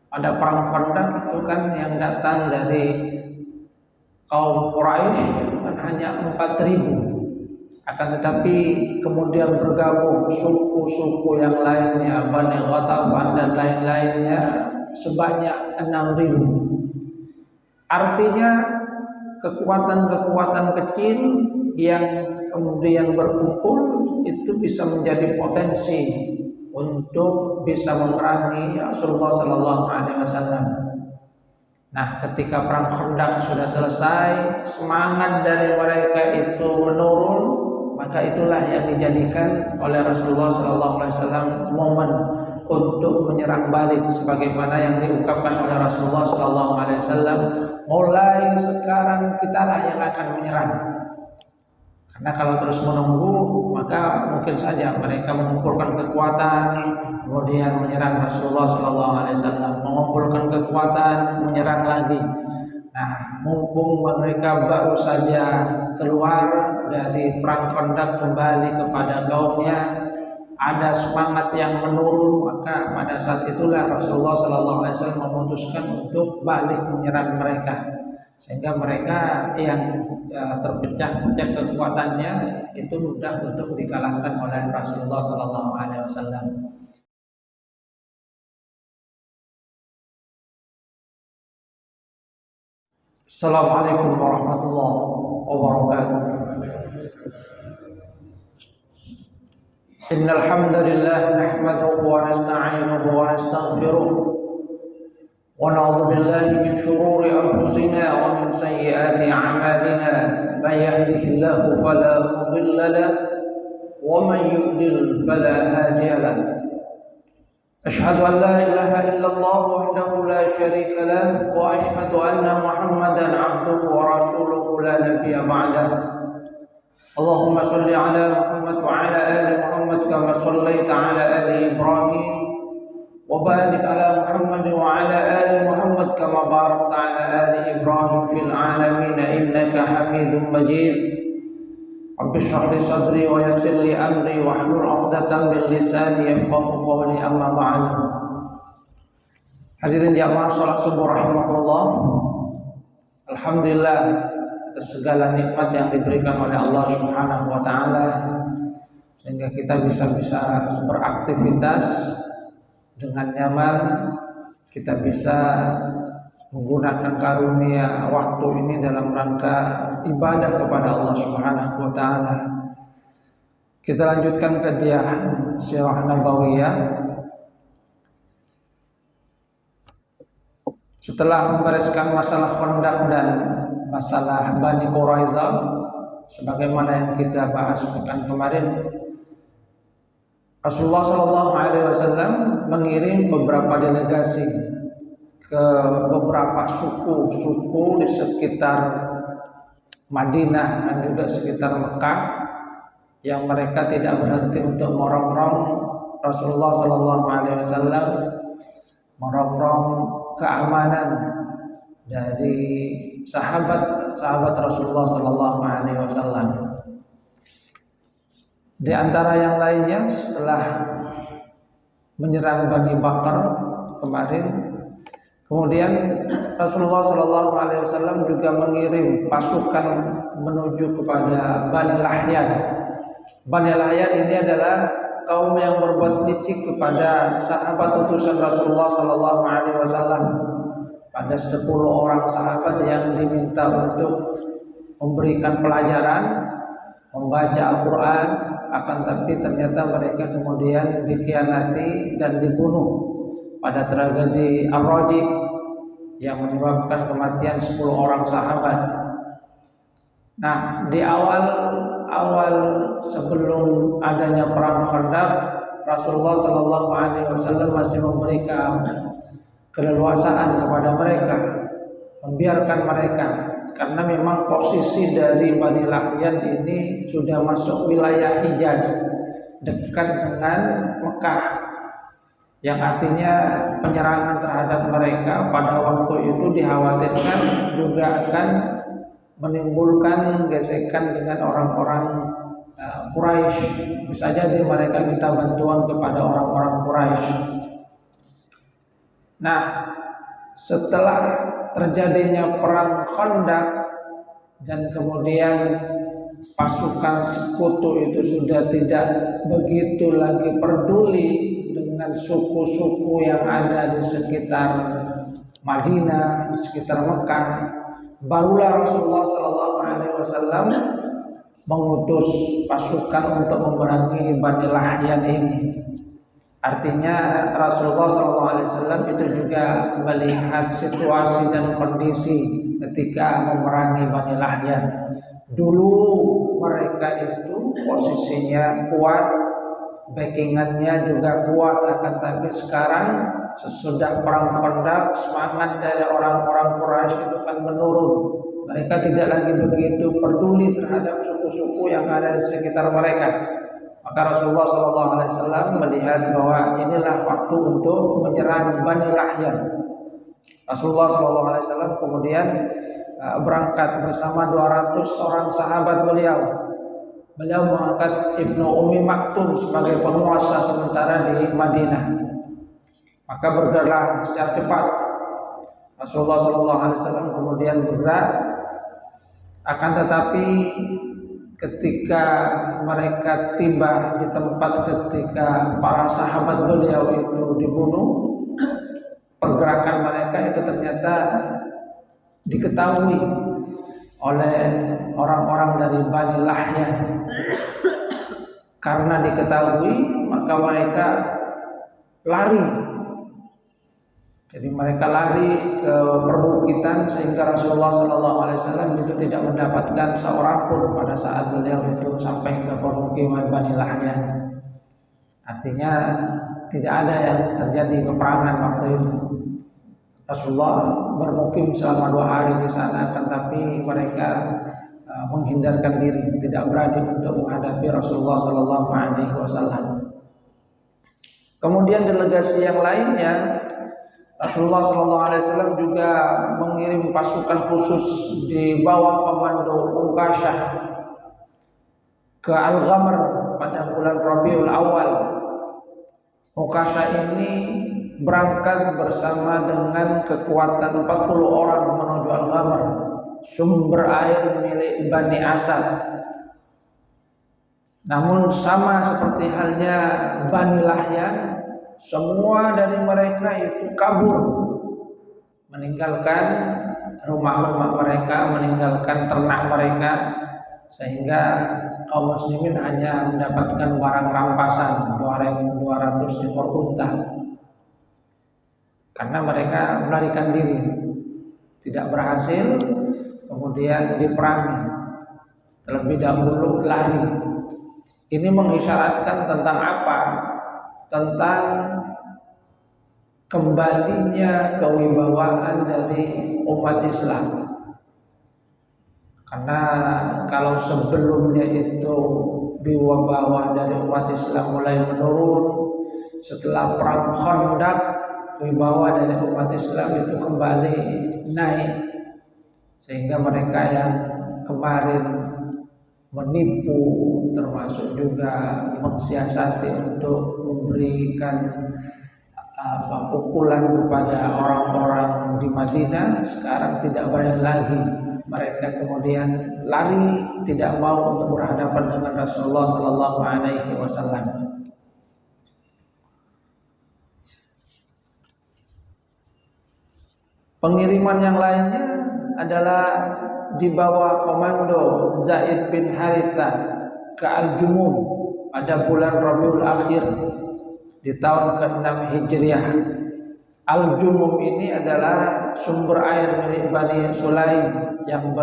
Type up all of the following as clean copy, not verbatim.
Pada perang Khandaq itu kan yang datang dari kaum Quraisy kan hanya 4.000. Akan tetapi kemudian bergabung suku-suku yang lainnya, Bani Ghatafan dan lain-lainnya sebanyak 6.000. Artinya kekuatan-kekuatan kecil yang kemudian berkumpul itu bisa menjadi potensi untuk bisa memerangi Rasulullah Sallallahu Alaihi Wasallam. Nah, ketika perang Khandaq sudah selesai, semangat dari mereka itu menurun, maka itulah yang dijadikan oleh Rasulullah SAW momen untuk menyerang balik, sebagaimana yang diungkapkan oleh Rasulullah SAW. Mulai sekarang kitalah yang akan menyerang. Karena kalau terus menunggu, maka mungkin saja mereka mengumpulkan kekuatan, kemudian menyerang Rasulullah SAW, mengumpulkan kekuatan, menyerang lagi. Nah, mumpung mereka baru saja keluar dari perang Khandaq kembali kepada kaumnya, ada semangat yang menurun, maka pada saat itulah Rasulullah SAW memutuskan untuk balik menyerang mereka, sehingga mereka yang terpecah-pecah kekuatannya itu mudah untuk dikalahkan oleh Rasulullah SAW. Assalamualaikum warahmatullahi wabarakatuh. Innal hamdalillah nahmaduhu wa nasta'inuhu wa nastaghfiruh wa na'udzu billahi min shururi anfusina wa min sayyiati a'malina. May yahdihillahu fala mudilla lahu wa man yudlil fala hadiya lahu. Ashhadu an la ilaha illallah wahdahu la syarika lahu wa ashhadu anna Muhammadan 'abduhu wa rasuluhu la nabiyya ba'dahu. Allahumma salli ala Muhammad wa ala ali Muhammad kama sallaita ala ali Ibrahim wa barik ala Muhammad wa ala ali Muhammad kama barakta ala ali Ibrahim fil alamin innaka Hamidum Majid. Rabbi shrah li sadri wa yassir li amri wahlul 'uqdatam min lisani yafqahu qawli, amma ba'd. Hadirin jamaah salat subuh rahimakumullah. Alhamdulillah atas segala nikmat yang diberikan oleh Allah Subhanahu wa taala, sehingga kita bisa beraktivitas dengan nyaman. Kita bisa menggunakan karunia waktu ini dalam rangka ibadah kepada Allah Subhanahu wa taala. Kita lanjutkan kajian Sirah Nabawiyah. Setelah membereskan masalah Khandaq dan masalah Bani Quraidah, sebagaimana yang kita bahas pekan kemarin, Rasulullah SAW mengirim beberapa delegasi ke beberapa suku-suku di sekitar Madinah dan juga sekitar Mekah, yang mereka tidak berhenti untuk merongrong Rasulullah SAW, merongrong keamanan dari sahabat Rasulullah SAW. Di antara yang lainnya, setelah menyerang Bani Bakar kemarin, kemudian Rasulullah SAW juga mengirim pasukan menuju kepada Bani Lahyan. Bani Lahyan ini adalah kaum yang berbuat licik kepada sahabat utusan Rasulullah SAW. Ada 10 orang sahabat yang diminta untuk memberikan pelajaran, membaca Al-Quran, akan tapi ternyata mereka kemudian dikhianati dan dibunuh pada tragedi Ar-Raji yang menyebabkan kematian 10 orang sahabat. Nah, di awal sebelum adanya perang Khandaq, Rasulullah SAW masih memberikan keleluasaan kepada mereka, membiarkan mereka, karena memang posisi dari Bani Lahyan ini sudah masuk wilayah Hijaz, dekat dengan Mekah, yang artinya penyerangan terhadap mereka pada waktu itu dikhawatirkan juga akan menimbulkan gesekan dengan orang-orang Quraisy. Bisa jadi mereka minta bantuan kepada orang-orang Quraisy. Nah, setelah terjadinya perang Khandaq dan kemudian pasukan sekutu itu sudah tidak begitu lagi peduli dengan suku-suku yang ada di sekitar Madinah, di sekitar Mekah, barulah Rasulullah SAW mengutus pasukan untuk memerangi Bani Lahyan ini. Artinya Rasulullah SAW itu juga melihat situasi dan kondisi ketika memerangi Bani Lahyan. Dulu mereka itu posisinya kuat, backingannya juga kuat, akan tapi sekarang sesudah perang Khandaq semangat dari orang-orang Quraisy itu kan menurun. Mereka tidak lagi begitu peduli terhadap suku-suku yang ada di sekitar mereka. Maka Rasulullah SAW melihat bahwa inilah waktu untuk menyerang Bani Lahyan. Rasulullah SAW kemudian berangkat bersama 200 orang sahabat beliau. Beliau mengangkat Ibnu Ummi Maktum sebagai penguasa sementara di Madinah. Maka bergerak secara cepat. Rasulullah SAW kemudian bergerak, akan tetapi ketika mereka tiba di tempat ketika para sahabat beliau itu dibunuh, pergerakan mereka itu ternyata diketahui oleh orang-orang dari Bani Lahyan. Karena diketahui, maka mereka lari. Jadi mereka lari ke perbukitan sehingga Rasulullah SAW itu tidak mendapatkan seorang pun pada saat beliau itu sampai ke permukiman Bani Lahyan. Artinya tidak ada yang terjadi peperangan waktu itu. Rasulullah bermukim selama 2 hari di sana, tetapi mereka menghindarkan diri, tidak berani untuk menghadapi Rasulullah SAW. Kemudian delegasi yang lainnya, Rasulullah SAW juga mengirim pasukan khusus di bawah komando Uqasyah ke Al-Ghamr pada bulan Rabiul Awal. Uqasyah ini berangkat bersama dengan kekuatan 40 orang menuju Al-Ghamr, sumber air milik Bani Asad. Namun sama seperti halnya Bani Lahyan, semua dari mereka itu kabur, meninggalkan rumah-rumah mereka, meninggalkan ternak mereka, sehingga kaum muslimin hanya mendapatkan barang rampasan 200 ekor unta. Karena mereka melarikan diri, tidak berhasil, kemudian diperangi, terlebih dahulu lari. Ini mengisyaratkan tentang apa? Tentang kembalinya kewibawaan dari umat Islam. Karena kalau sebelumnya itu wibawa dari umat Islam mulai menurun, setelah perang Khandaq wibawa dari umat Islam itu kembali naik, sehingga mereka yang kemarin menipu, termasuk juga mensiasati untuk memberikan pukulan kepada orang-orang di Madinah, sekarang tidak berani lagi. Mereka kemudian lari, tidak mau untuk berhadapan dengan Rasulullah SAW. Pengiriman yang lainnya adalah di bawah komando Zaid bin Harithah ke Al-Jumum pada bulan Rabiul Akhir di tahun ke-6 Hijriah. Al-Jumum ini adalah sumber air milik Bani Sulaim yang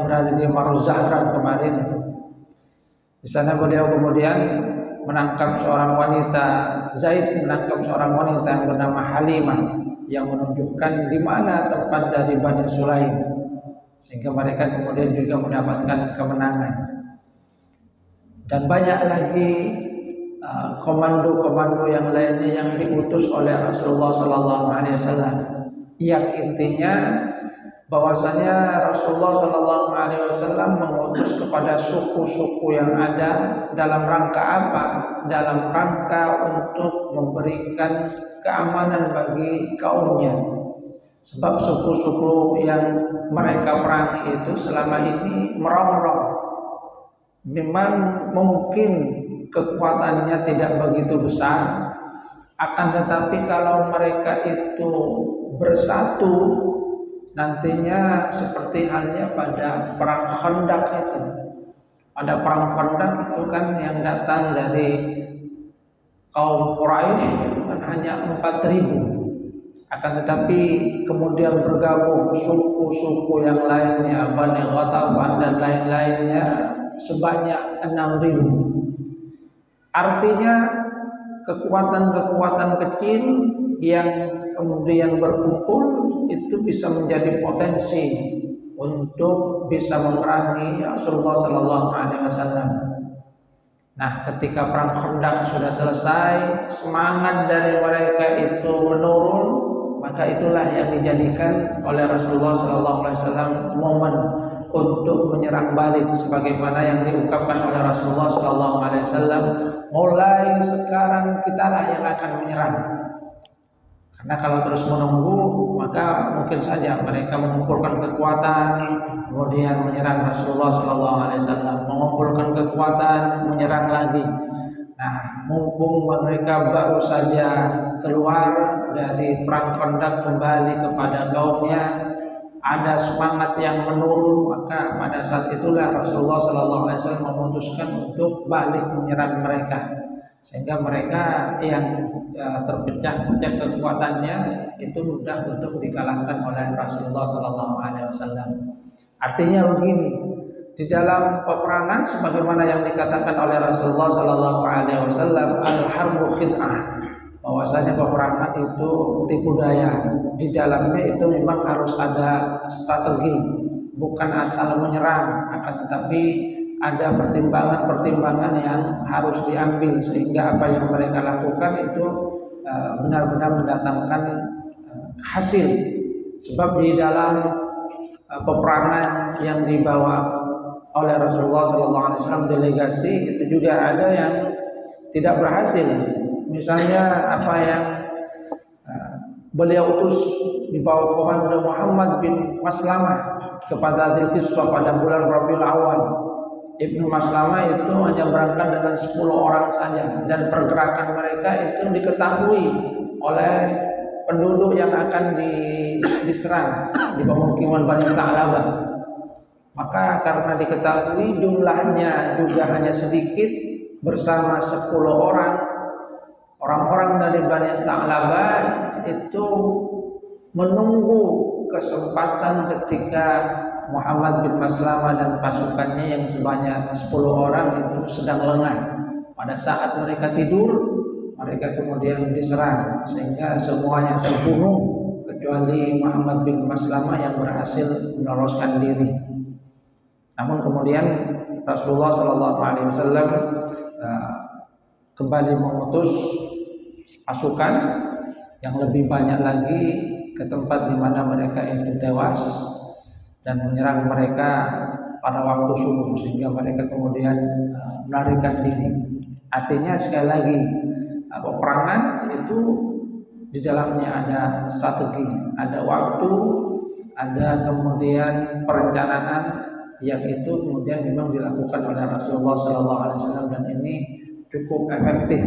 berada di Maruzahran kemarin itu. Di sana beliau kemudian menangkap seorang wanita, Zaid menangkap seorang wanita yang bernama Halimah, yang menunjukkan di mana tempat dari Bani Sulaim, sehingga mereka kemudian juga mendapatkan kemenangan. Dan banyak lagi komando-komando yang lainnya yang diutus oleh Rasulullah SAW, yang intinya bahwasanya Rasulullah Shallallahu Alaihi Wasallam mengutus kepada suku-suku yang ada dalam rangka apa? Dalam rangka untuk memberikan keamanan bagi kaumnya. Sebab suku-suku yang mereka perangi itu selama ini merongrong. Memang mungkin kekuatannya tidak begitu besar, akan tetapi kalau mereka itu bersatu, nantinya seperti halnya pada perang Khandaq itu. Pada perang Khandaq itu kan yang datang dari kaum Quraisy itu kan hanya 4.000. Akan tetapi kemudian bergabung suku-suku yang lainnya, Bani Ghatafan dan lain-lainnya sebanyak 6.000. Artinya kekuatan-kekuatan kecil yang kemudian berkumpul itu bisa menjadi potensi untuk bisa memerangi Rasulullah Sallallahu Alaihi Wasallam. Nah, ketika perang Khandaq sudah selesai, semangat dari mereka itu menurun, maka itulah yang dijadikan oleh Rasulullah Sallallahu Alaihi Wasallam momen untuk menyerang balik, sebagaimana yang diungkapkan oleh Rasulullah Sallallahu Alaihi Wasallam, mulai sekarang kitalah yang akan menyerang. Karena kalau terus menunggu, maka mungkin saja mereka mengumpulkan kekuatan, kemudian menyerang Rasulullah Sallallahu Alaihi Wasallam, mengumpulkan kekuatan, menyerang lagi. Nah, mumpung mereka baru saja keluar dari perang Khandaq kembali kepada kaumnya, ada semangat yang menurun, maka pada saat itulah Rasulullah Sallallahu Alaihi Wasallam memutuskan untuk balik menyerang mereka, sehingga mereka yang terpecah-pecah kekuatannya itu mudah untuk dikalahkan oleh Rasulullah Sallallahu Alaihi Wasallam. Artinya begini, di dalam peperangan sebagaimana yang dikatakan oleh Rasulullah Sallallahu Alaihi Wasallam, al-harbu khid'ah, bahwasanya peperangan itu tipu daya. Di dalamnya itu memang harus ada strategi, bukan asal menyerang, akan tetapi ada pertimbangan-pertimbangan yang harus diambil sehingga apa yang mereka lakukan itu benar-benar mendatangkan hasil. Sebab di dalam peperangan yang dibawa oleh Rasulullah SAW delegasi itu juga ada yang tidak berhasil. Misalnya apa yang beliau utus di bawah komando Muhammad bin Maslamah kepada Dzulqisah pada bulan Rabiul Awal. Ibnu Maslamah itu hanya berangkat dengan 10 orang saja, dan pergerakan mereka itu diketahui oleh penduduk yang akan diserang di pemukiman Bani Sa'labah. Maka karena diketahui jumlahnya juga hanya sedikit, bersama 10 orang-orang dari Bani Sa'labah itu menunggu kesempatan ketika Muhammad bin Maslamah dan pasukannya yang sebanyak 10 orang itu sedang lengah. Pada saat mereka tidur, mereka kemudian diserang sehingga semuanya terbunuh kecuali Muhammad bin Maslamah yang berhasil meloloskan diri. Namun kemudian Rasulullah SAW kembali mengutus pasukan yang lebih banyak lagi ke tempat di mana mereka itu tewas dan menyerang mereka pada waktu subuh, sehingga mereka kemudian melarikan diri. Artinya sekali lagi, peperangan itu di dalamnya ada strategi, ada waktu, ada kemudian perencanaan yang itu kemudian memang dilakukan oleh Rasulullah SAW, dan ini cukup efektif.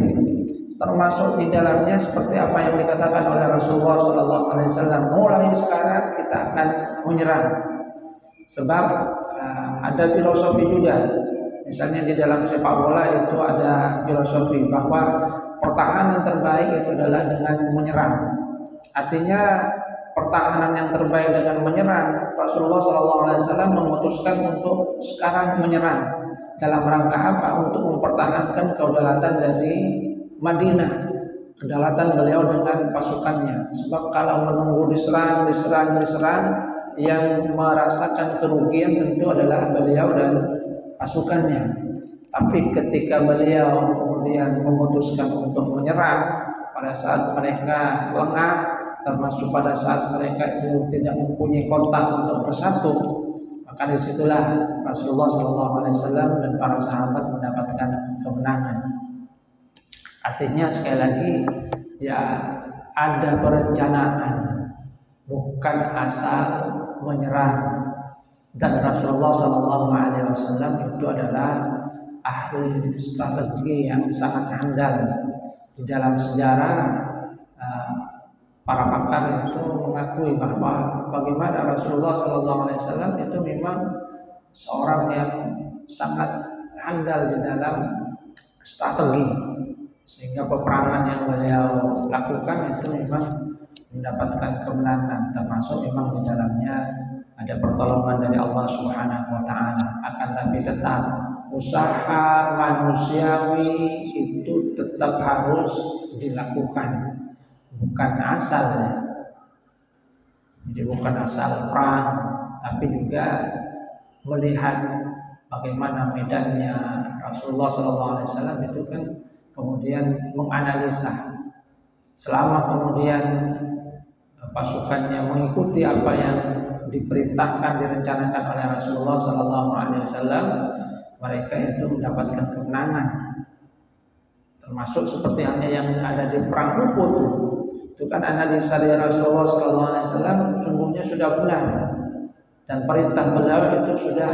Termasuk di dalamnya seperti apa yang dikatakan oleh Rasulullah SAW, mulai sekarang kita akan menyerang. Sebab ada filosofi juga. Misalnya di dalam sepak bola itu ada filosofi bahwa pertahanan terbaik itu adalah dengan menyerang. Artinya pertahanan yang terbaik dengan menyerang. Rasulullah SAW memutuskan untuk sekarang menyerang. Dalam rangka apa? Untuk mempertahankan kedaulatan dari Madinah, kedaulatan beliau dengan pasukannya. Sebab kalau menunggu diserang, yang merasakan kerugian tentu adalah beliau dan pasukannya. Tapi ketika beliau kemudian memutuskan untuk menyerang pada saat mereka lengah, termasuk pada saat mereka itu tidak mempunyai kontak untuk bersatu, maka disitulah Rasulullah SAW dan para sahabat mendapatkan kemenangan. Artinya sekali lagi ya ada perencanaan, bukan asal menyerang. Dan Rasulullah SAW itu adalah ahli strategi yang sangat handal. Di dalam sejarah para pakar itu mengakui bahwa bagaimana Rasulullah SAW itu memang seorang yang sangat handal di dalam strategi, sehingga peperangan yang beliau lakukan itu memang mendapatkan kemenangan, termasuk memang di dalamnya ada pertolongan dari Allah Subhanahu wa taala. Akan tapi tetap usaha manusiawi itu tetap harus dilakukan, bukan asal ya. Jadi bukan asal perang, tapi juga melihat bagaimana medannya. Rasulullah SAW itu kan kemudian menganalisa, selama kemudian pasukannya mengikuti apa yang diperintahkan, direncanakan oleh Rasulullah SAW, mereka itu mendapatkan kemenangan. Termasuk seperti halnya yang ada di perang Uhud. Itu kan analisa dari Rasulullah SAW sungguhnya sudah benar, dan perintah beliau itu sudah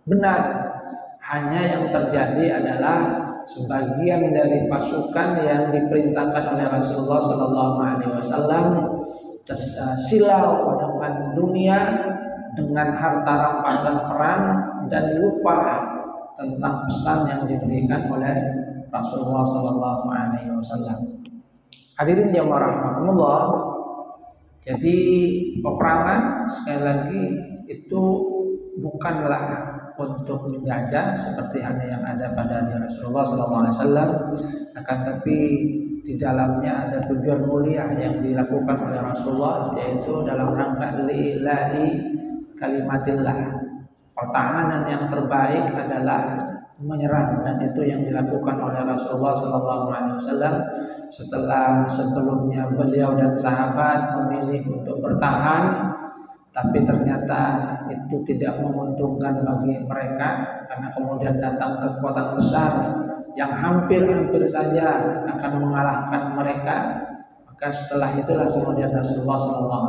benar. Hanya yang terjadi adalah sebagian dari pasukan yang diperintahkan oleh Rasulullah SAW silau dengan dunia, dengan harta rampasan perang, dan lupa tentang pesan yang diberikan oleh Rasulullah SAW. Hadirin jamaah rahmatullah. Jadi peperangan sekali lagi itu bukanlah untuk menjajah seperti halnya yang ada pada Rasulullah SAW, akan tapi di dalamnya ada tujuan mulia yang dilakukan oleh Rasulullah, yaitu dalam rangka lillahi kalimatillah. Pertahanan yang terbaik adalah menyerang, dan itu yang dilakukan oleh Rasulullah SAW setelah sebelumnya beliau dan sahabat memilih untuk bertahan, tapi ternyata itu tidak menguntungkan bagi mereka karena kemudian datang kekuatan besar yang hampir-hampir saja akan mengalahkan mereka. Maka setelah itulah kemudian Rasulullah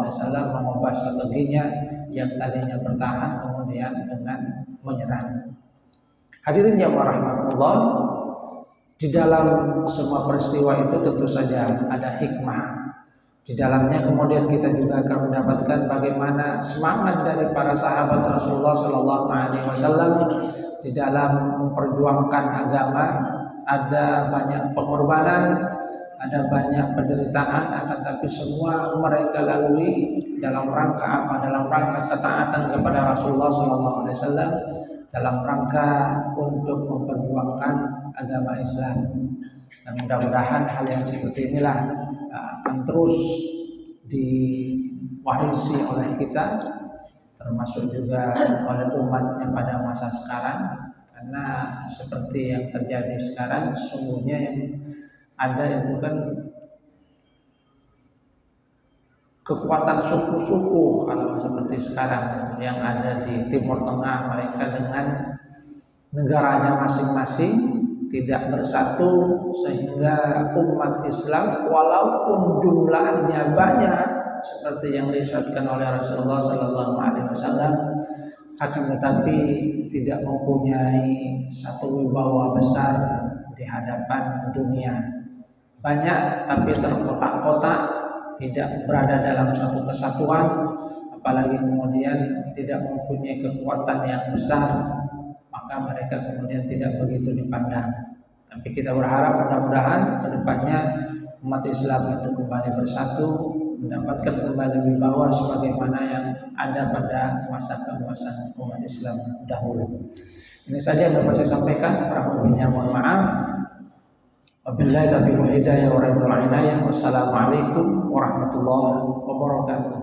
SAW mengubah strateginya yang tadinya bertahan kemudian dengan menyerang. Hadirin jamaah rahmatullah, di dalam semua peristiwa itu tentu saja ada hikmah. Di dalamnya kemudian kita juga akan mendapatkan bagaimana semangat dari para sahabat Rasulullah SAW di dalam memperjuangkan agama. Ada banyak pengorbanan, ada banyak penderitaan, akan tapi semua mereka lalui dalam rangka apa? Dalam rangka ketaatan kepada Rasulullah SAW, dalam rangka untuk memperjuangkan agama Islam. Dan mudah-mudahan hal yang seperti inilah akan terus diwarisi oleh kita, termasuk juga oleh umatnya pada masa sekarang. Karena seperti yang terjadi sekarang, sesungguhnya yang ada itu kan kekuatan suku-suku kalau seperti sekarang yang ada di Timur Tengah, mereka dengan negaranya masing-masing tidak bersatu, sehingga umat Islam walaupun jumlahnya banyak seperti yang disebutkan oleh Rasulullah SAW, akan tetapi tidak mempunyai satu wibawa besar di hadapan dunia. Banyak tapi terkotak-kotak, tidak berada dalam satu kesatuan, apalagi kemudian tidak mempunyai kekuatan yang besar, maka mereka kemudian tidak begitu dipandang. Tapi kita berharap mudah-mudahan ke depannya umat Islam itu kembali bersatu, mendapatkan kembali wibawa sebagaimana yang ada pada masa kemasan umat Islam dahulu. Ini saja yang dapat saya sampaikan. Kurang lebihnya mohon maaf. Wabillahi taufiq wal hidayah wa ridwan inayah. Wassalamualaikum warahmatullahi wabarakatuh.